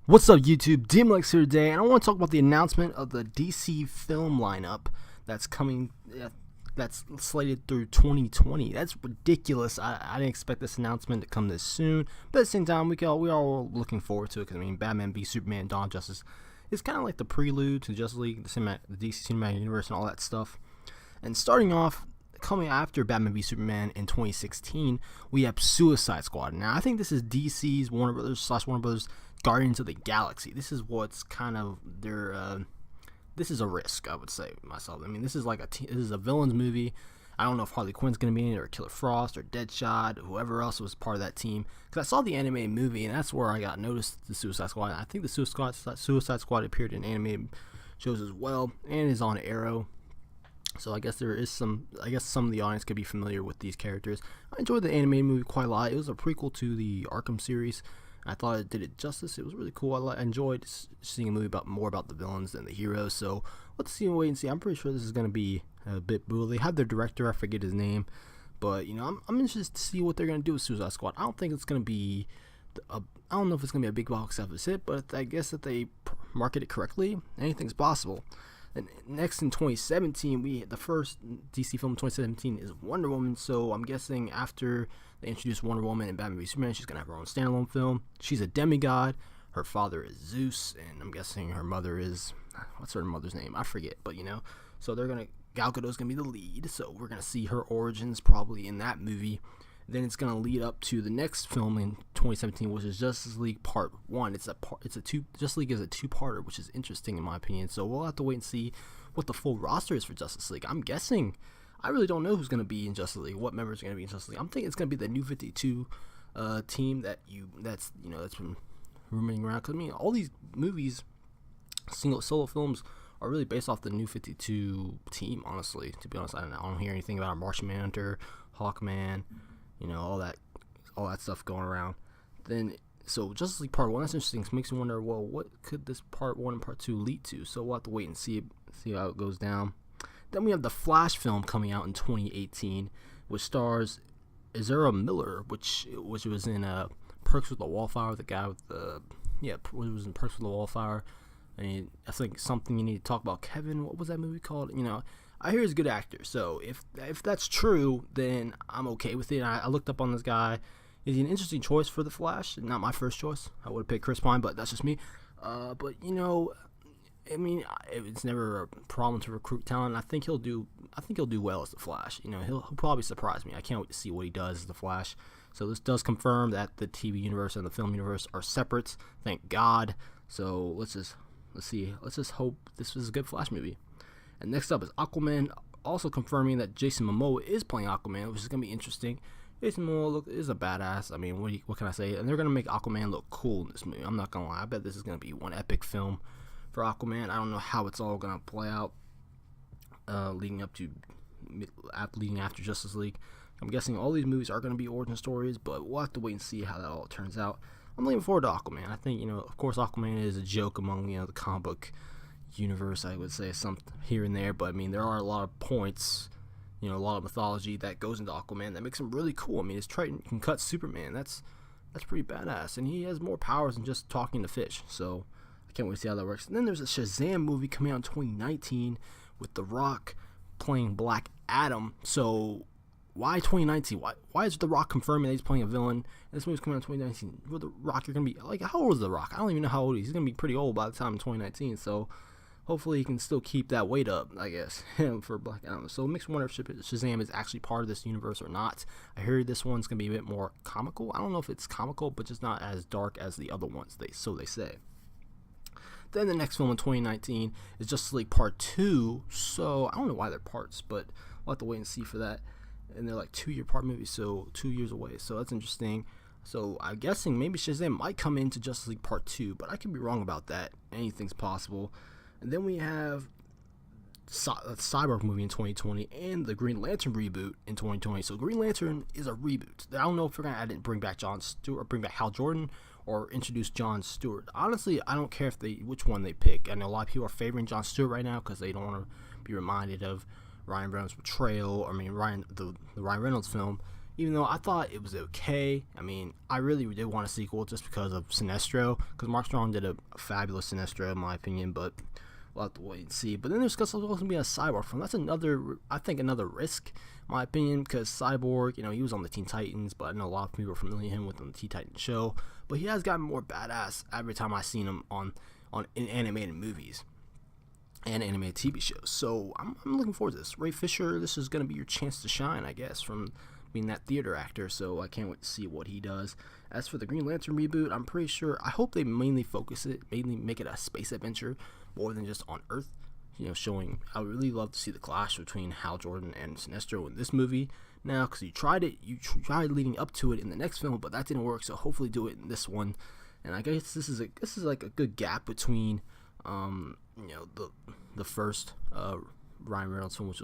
What's up, YouTube? DMLX here today, and I want to talk about the announcement of the DC film lineup that's coming, that's slated through 2020. That's ridiculous. I didn't expect this announcement to come this soon, but at the same time, we all looking forward to it because, I mean, Batman v Superman Dawn of Justice is kind of like the prelude to Justice League, the DC Cinematic Universe, and all that stuff. And starting off, coming after Batman v Superman in 2016, we have Suicide Squad. Now, I think this is DC's Warner Brothers Guardians of the Galaxy. This is what's kind of their. This is a risk, I would say myself. I mean, this is like this is a villains movie. I don't know if Harley Quinn's gonna be in it, or Killer Frost, or Deadshot, whoever else was part of that team. Because I saw the animated movie, and that's where I got noticed the Suicide Squad. I think the Suicide Squad appeared in animated shows as well, and is on Arrow. So I guess there is some. I guess some of the audience could be familiar with these characters. I enjoyed the animated movie quite a lot. It was a prequel to the Arkham series. I thought it did it justice. It was really cool. I enjoyed seeing a movie more about the villains than the heroes. So let's wait and see. I'm pretty sure this is going to be a bit brutal. They have their director. I forget his name, but I'm interested to see what they're going to do with Suicide Squad. I don't think it's going to be. I don't know if it's going to be a big box office hit, but I guess if they market it correctly, anything's possible. And next in 2017, the first DC film in 2017 is Wonder Woman. So I'm guessing after they introduced Wonder Woman and Batman v Superman, she's gonna have her own standalone film. She's a demigod. Her father is Zeus, and I'm guessing her mother is, what's her mother's name? I forget, but So Gal Gadot's gonna be the lead. So we're gonna see her origins probably in that movie. Then it's gonna lead up to the next film in 2017, which is Justice League Part 1. Justice League is a two-parter, which is interesting in my opinion. So we'll have to wait and see what the full roster is for Justice League. I'm guessing, I really don't know who's gonna be in Justice League, what members are gonna be in Justice League. I'm thinking it's gonna be the New 52 team that's been rumoring around. Because I mean, all these movies, solo films, are really based off the New 52 team. Honestly, to be honest, I don't hear anything about a Martian Manhunter, Hawkman. All that stuff going around. So Justice League Part 1, that's interesting. It makes me wonder, well, what could this Part 1 and Part 2 lead to? So we'll have to wait and see how it goes down. Then we have the Flash film coming out in 2018, which stars Ezra Miller, which was in Perks with the Wallflower, the guy with the, was in Perks with the Wallflower. And I think something you need to talk about. Kevin, what was that movie called? I hear he's a good actor, so if that's true, then I'm okay with it. I looked up on this guy. Is he an interesting choice for the Flash? Not my first choice. I would have picked Chris Pine, but that's just me. But I mean, it's never a problem to recruit talent. I think he'll do well as the Flash. He'll probably surprise me. I can't wait to see what he does as the Flash. So this does confirm that the TV universe and the film universe are separate. Thank God. So let's see. Let's just hope this is a good Flash movie. And next up is Aquaman, also confirming that Jason Momoa is playing Aquaman, which is going to be interesting. Jason Momoa is a badass. I mean, what can I say? And they're going to make Aquaman look cool in this movie. I'm not going to lie. I bet this is going to be one epic film for Aquaman. I don't know how it's all going to play out leading after Justice League. I'm guessing all these movies are going to be origin stories, but we'll have to wait and see how that all turns out. I'm looking forward to Aquaman. I think, of course, Aquaman is a joke among, the comic book universe, I would say, some here and there, but I mean, there are a lot of points, a lot of mythology that goes into Aquaman that makes him really cool. I mean, his Triton can cut Superman. That's pretty badass, and he has more powers than just talking to fish. So I can't wait to see how that works. And then there's a Shazam movie coming out in 2019 with The Rock playing Black Adam. So why 2019? Why is The Rock confirming that he's playing a villain? And this movie's coming out in 2019. With The Rock, you're gonna be like, how old is The Rock? I don't even know how old he is. He's gonna be pretty old by the time in 2019. So hopefully he can still keep that weight up, I guess, for Black Adam. So it makes me wonder if Shazam is actually part of this universe or not. I heard this one's going to be a bit more comical. I don't know if it's comical, but just not as dark as the other ones, so they say. Then the next film in 2019 is Justice League Part 2. So I don't know why they're parts, but we'll have to wait and see for that. And they're like 2-year part movies, so 2 years away. So that's interesting. So I'm guessing maybe Shazam might come into Justice League Part 2, but I could be wrong about that. Anything's possible. And then we have a Cyborg movie in 2020 and the Green Lantern reboot in 2020. So Green Lantern is a reboot. I don't know if I didn't bring back John Stewart or bring back Hal Jordan or introduce John Stewart. Honestly, I don't care which one they pick. I know a lot of people are favoring John Stewart right now because they don't want to be reminded of Ryan Reynolds' betrayal. The Ryan Reynolds film even though I thought it was okay. I mean, I really did want a sequel just because of Sinestro, because Mark Strong did a fabulous Sinestro in my opinion, but we'll have to wait and see. But then there's also going to be a Cyborg film. That's another, I think, another risk, in my opinion, because Cyborg, you know, he was on the Teen Titans, but I know a lot of people are familiar with him with the Teen Titans show. But he has gotten more badass every time I've seen him in animated movies and animated TV shows. So I'm looking forward to this. Ray Fisher, this is going to be your chance to shine, I guess, from being that theater actor. So I can't wait to see what he does. As for the Green Lantern reboot, I'm pretty sure, I hope they mainly make it a space adventure more than just on Earth. You know, showing, I would really love to see the clash between Hal Jordan and Sinestro in this movie now, because you tried leading up to it in the next film, but that didn't work. So hopefully do it in this one. And I guess this is like a good gap between you know, the first Ryan Reynolds film,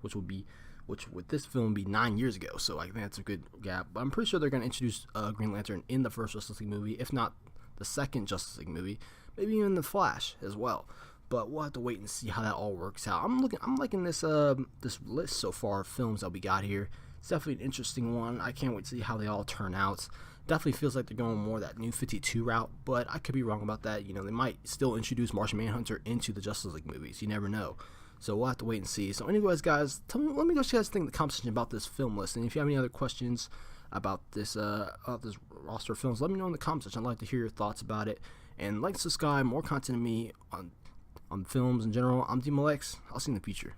which would this film be 9 years ago. So I think that's a good gap. But I'm pretty sure they're going to introduce Green Lantern in the first Justice League movie, if not the second Justice League movie, maybe even the Flash as well. But we'll have to wait and see how that all works out. I'm liking this this list so far of films that we got here. It's definitely an interesting one. I can't wait to see how they all turn out. Definitely feels like they're going more that New 52 route, but I could be wrong about that. You know, they might still introduce Martian Manhunter into the Justice League movies. You never know. So we'll have to wait and see. So anyways, guys, let me know what you guys think in the comment section about this film list. And if you have any other questions about this roster of films, let me know in the comment section. I'd like to hear your thoughts about it. And like, subscribe, more content of me on films in general. I'm DMLX. I'll see you in the future.